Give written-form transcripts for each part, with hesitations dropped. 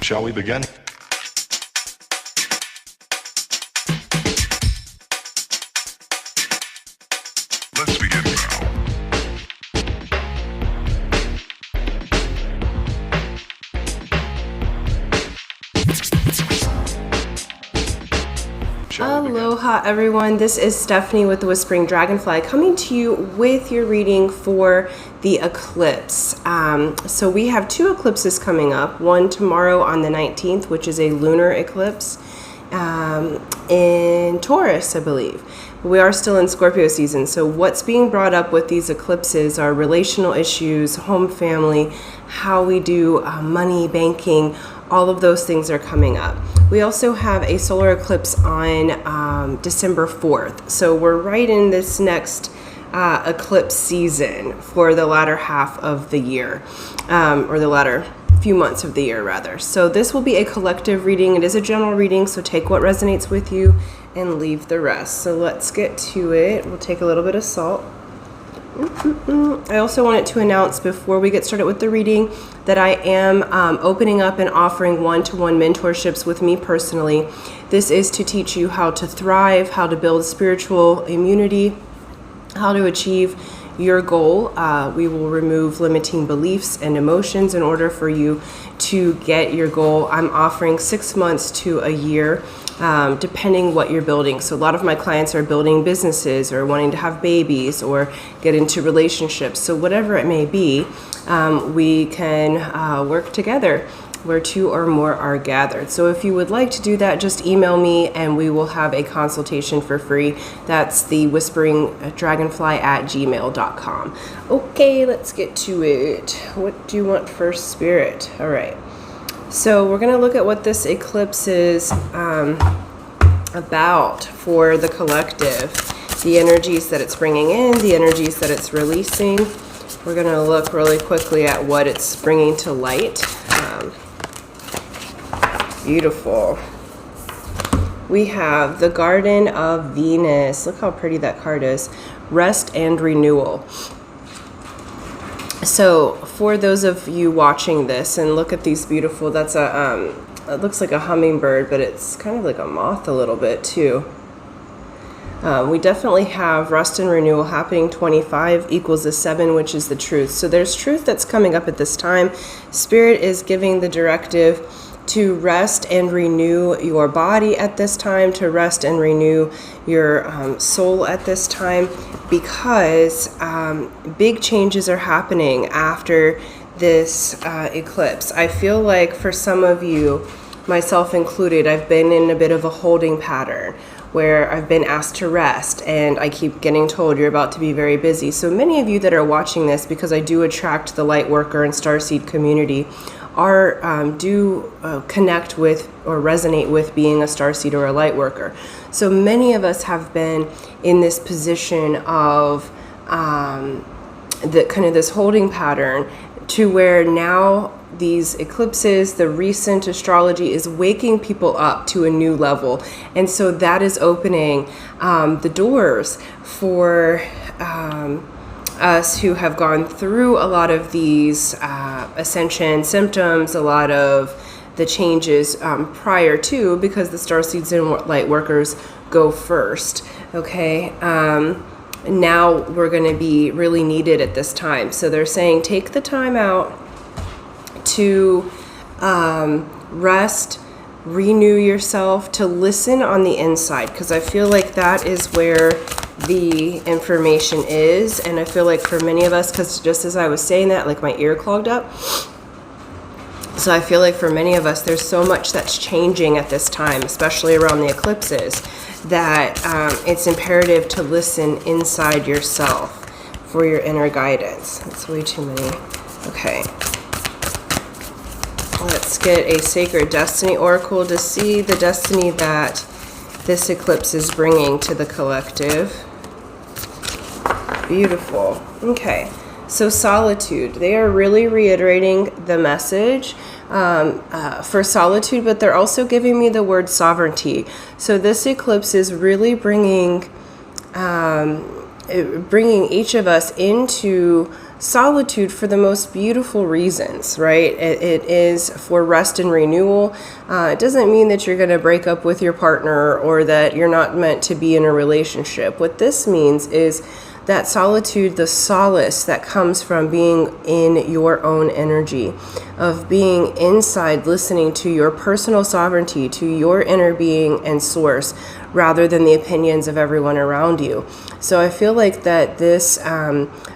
Shall we begin? Let's begin now. Aloha everyone, this is Stephanie with the Whispering Dragonfly coming to you with your reading for the eclipse. So we have two eclipses coming up, one tomorrow on the 19th, which is a lunar eclipse in Taurus, I believe. We are still in Scorpio season, so what's being brought up with these eclipses are relational issues, home, family, how we do money, banking, all of those things are coming up. We also have a solar eclipse on December 4th. So we're right in this next eclipse season for the latter half of the year, or the latter few months of the year rather. So this will be a collective reading. It is a general reading, so take what resonates with you and leave the rest. So let's get to it. We'll take a little bit of salt. I also wanted to announce before we get started with the reading that I am opening up and offering one-to-one mentorships with me personally. This is to teach you how to thrive, how to build spiritual immunity, how to achieve your goal. We will remove limiting beliefs and emotions in order for you to get your goal. I'm offering 6 months to a year, depending what you're building. So a lot of my clients are building businesses or wanting to have babies or get into relationships. So whatever it may be, we can work together where two or more are gathered. So if you would like to do that, just email me and we will have a consultation for free. That's the whisperingdragonfly@gmail.com. Okay, let's get to it. What do you want first, Spirit? All right. So we're gonna look at what this eclipse is about for the collective, the energies that it's bringing in, the energies that it's releasing. We're gonna look really quickly at what it's bringing to light. Beautiful. We have the Garden of Venus. Look how pretty that card is. Rest and renewal. So for those of you watching this, and look at these beautiful, that's a, it looks like a hummingbird, but it's kind of like a moth a little bit too. We definitely have rest and renewal happening. 25 equals the 7, which is the truth. So there's truth that's coming up at this time. Spirit is giving the directive to rest and renew your body at this time, to rest and renew your soul at this time, because big changes are happening after this eclipse. I feel like for some of you, myself included, I've been in a bit of a holding pattern where I've been asked to rest and I keep getting told you're about to be very busy. So many of you that are watching this, because I do attract the light worker and starseed community, are do connect with or resonate with being a starseed or a light worker. So many of us have been in this position of the kind of this holding pattern, to where now these eclipses, the recent astrology is waking people up to a new level. And so that is opening the doors for us who have gone through a lot of these ascension symptoms, a lot of the changes prior to, because the starseeds and light workers go first. Okay. Now we're going to be really needed at this time. So they're saying take the time out to rest, renew yourself, to listen on the inside, because I feel like that is where the information is. And I feel like for many of us, because just as I was saying that, like my ear clogged up. So I feel like for many of us, there's so much that's changing at this time, especially around the eclipses, that it's imperative to listen inside yourself for your inner guidance. That's way too many. Okay. Let's get a Sacred Destiny Oracle to see the destiny that this eclipse is bringing to the collective. Beautiful. Okay. So solitude. They are really reiterating the message for solitude, but they're also giving me the word sovereignty. So this eclipse is really bringing bringing each of us into solitude for the most beautiful reasons, right? It is for rest and renewal. It doesn't mean that you're going to break up with your partner or that you're not meant to be in a relationship. What this means is that solitude, the solace that comes from being in your own energy, of being inside, listening to your personal sovereignty, to your inner being and source, rather than the opinions of everyone around you. So I feel like that this,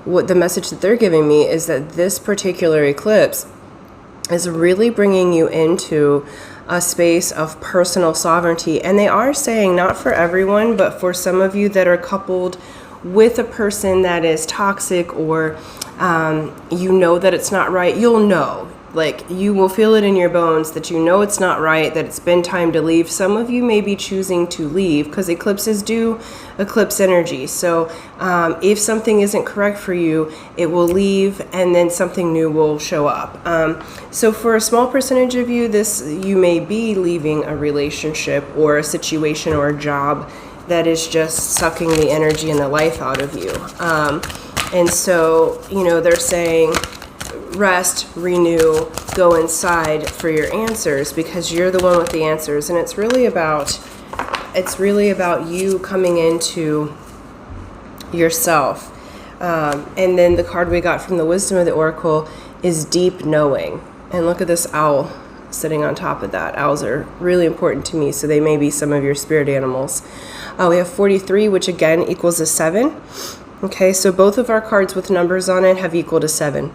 what the message that they're giving me is that this particular eclipse is really bringing you into a space of personal sovereignty. And they are saying, not for everyone, but for some of you that are coupled with a person that is toxic, or you know that it's not right, you'll know, like you will feel it in your bones that you know it's not right, that it's been time to leave. Some of you may be choosing to leave because eclipses do eclipse energy. So if something isn't correct for you, it will leave and then something new will show up. So for a small percentage of you, you may be leaving a relationship or a situation or a job that is just sucking the energy and the life out of you. And so, they're saying rest, renew, go inside for your answers, because you're the one with the answers. And it's really about you coming into yourself. And then the card we got from the Wisdom of the Oracle is deep knowing. And look at this owl sitting on top of that. Owls are really important to me, so they may be some of your spirit animals. We have 43, which again equals a 7. Okay, so both of our cards with numbers on it have equal to 7.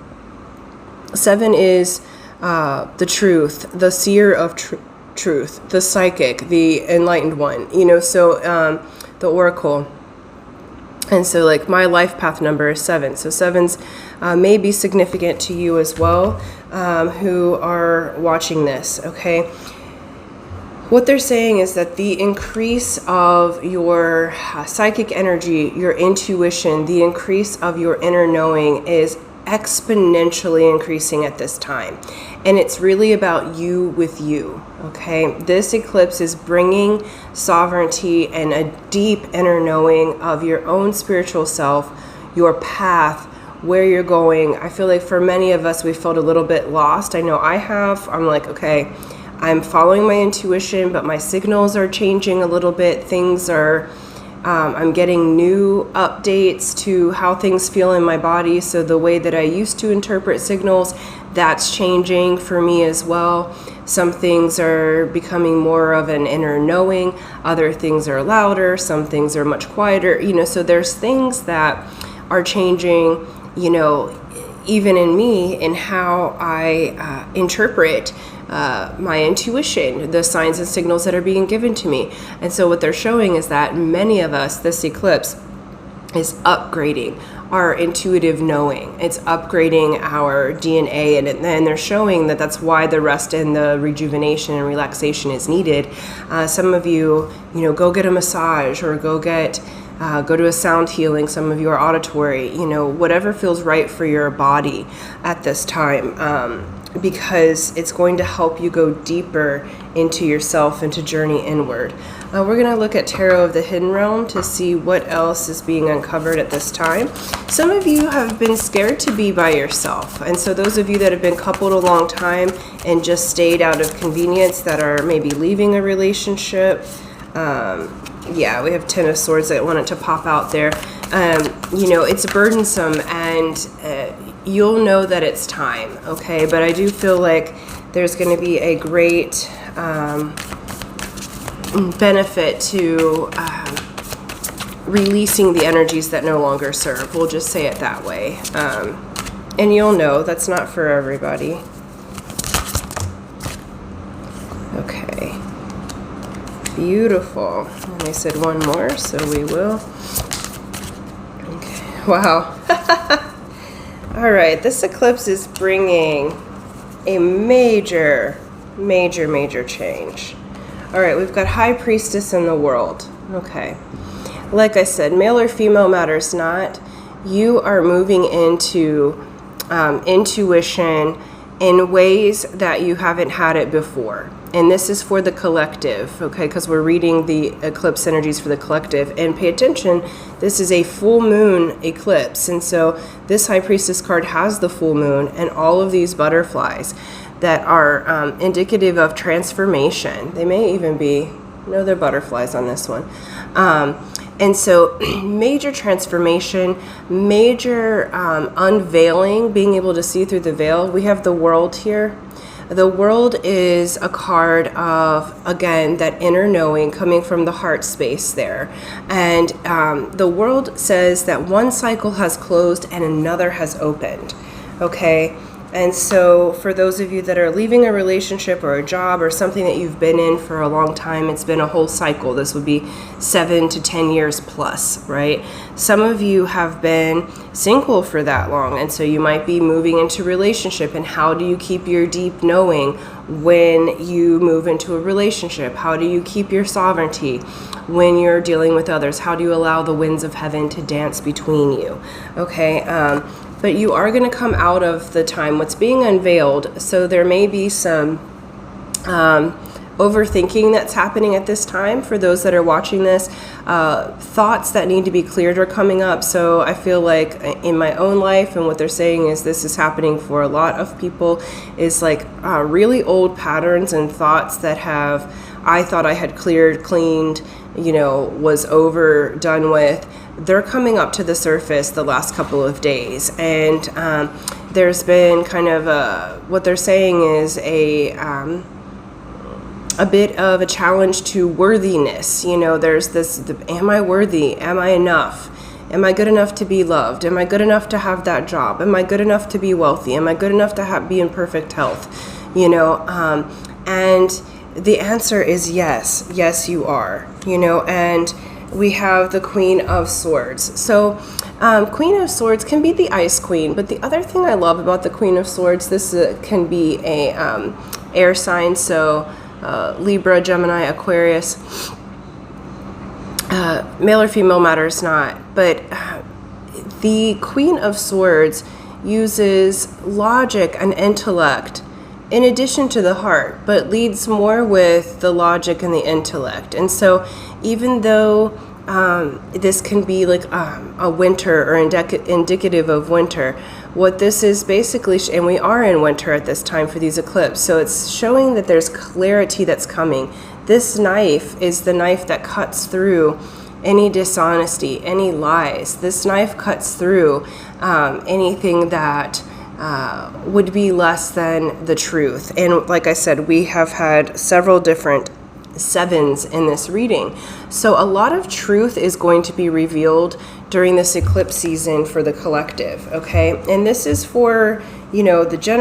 7 is the truth, the seer of truth, the psychic, the enlightened one, so the oracle. And so like my life path number is 7. So 7s may be significant to you as well, who are watching this, okay? What they're saying is that the increase of your psychic energy, your intuition, the increase of your inner knowing is exponentially increasing at this time. And it's really about you with you, okay? This eclipse is bringing sovereignty and a deep inner knowing of your own spiritual self, your path, where you're going. I feel like for many of us, we felt a little bit lost. I know I have. I'm like, okay, I'm following my intuition, but my signals are changing a little bit. Things are, I'm getting new updates to how things feel in my body. So the way that I used to interpret signals, that's changing for me as well. Some things are becoming more of an inner knowing. Other things are louder. Some things are much quieter. So there's things that are changing, even in me, in how I interpret my intuition, the signs and signals that are being given to me. And so what they're showing is that many of us, this eclipse is upgrading our intuitive knowing. It's upgrading our DNA, and then they're showing that that's why the rest and the rejuvenation and relaxation is needed. Some of you, go get a massage or go to a sound healing. Some of you are auditory, whatever feels right for your body at this time. Because it's going to help you go deeper into yourself and to journey inward. We're going to look at Tarot of the Hidden Realm to see what else is being uncovered at this time. Some of you have been scared to be by yourself. And so those of you that have been coupled a long time and just stayed out of convenience, that are maybe leaving a relationship. We have 10 of Swords that wanted to pop out there. It's burdensome, and you'll know that it's time, okay? But I do feel like there's going to be a great benefit to releasing the energies that no longer serve. We'll just say it that way. And you'll know that's not for everybody. Okay. Beautiful. And I said one more, so we will. Okay. Wow. All right. This eclipse is bringing a major change. All right. We've got High Priestess in the world. Okay. Like I said, male or female matters not. You are moving into intuition in ways that you haven't had it before. And this is for the collective, okay, because we're reading the eclipse energies for the collective. And pay attention, this is a full moon eclipse. And so this High Priestess card has the full moon and all of these butterflies that are indicative of transformation. They may even be, no, they're butterflies on this one. And so major transformation, major unveiling, being able to see through the veil. We have the World here. The World is a card of, again, that inner knowing coming from the heart space there. And the World says that one cycle has closed and another has opened, okay? And so for those of you that are leaving a relationship or a job or something that you've been in for a long time, it's been a whole cycle. This would be 7 to 10 years plus, right? Some of you have been single for that long, and so you might be moving into a relationship. And how do you keep your deep knowing when you move into a relationship? How do you keep your sovereignty when you're dealing with others? How do you allow the winds of heaven to dance between you? Okay, but you are going to come out of the time. What's being unveiled, so there may be some overthinking that's happening at this time for those that are watching this. Thoughts that need to be cleared are coming up. So I feel like in my own life, and what they're saying is this is happening for a lot of people, is like really old patterns and thoughts that I thought I had cleaned, was over, done with. They're coming up to the surface the last couple of days. And there's been kind of what they're saying is a bit of a challenge to worthiness. There's this, am I worthy? Am I enough? Am I good enough to be loved? Am I good enough to have that job? Am I good enough to be wealthy? Am I good enough to be in perfect health? And the answer is yes. Yes, you are. And we have the Queen of Swords. So Queen of Swords can be the Ice Queen, but the other thing I love about the Queen of Swords, this can be a air sign, so Libra, Gemini, Aquarius. Male or female matters not, but the Queen of Swords uses logic and intellect in addition to the heart, but leads more with the logic and the intellect. And so even though this can be like a winter or indicative of winter, what this is basically, and we are in winter at this time for these eclipses, so it's showing that there's clarity that's coming. This knife is the knife that cuts through any dishonesty, any lies. This knife cuts through anything that would be less than the truth. And like I said, we have had several different sevens in this reading. So a lot of truth is going to be revealed during this eclipse season for the collective, okay? And this is for, the general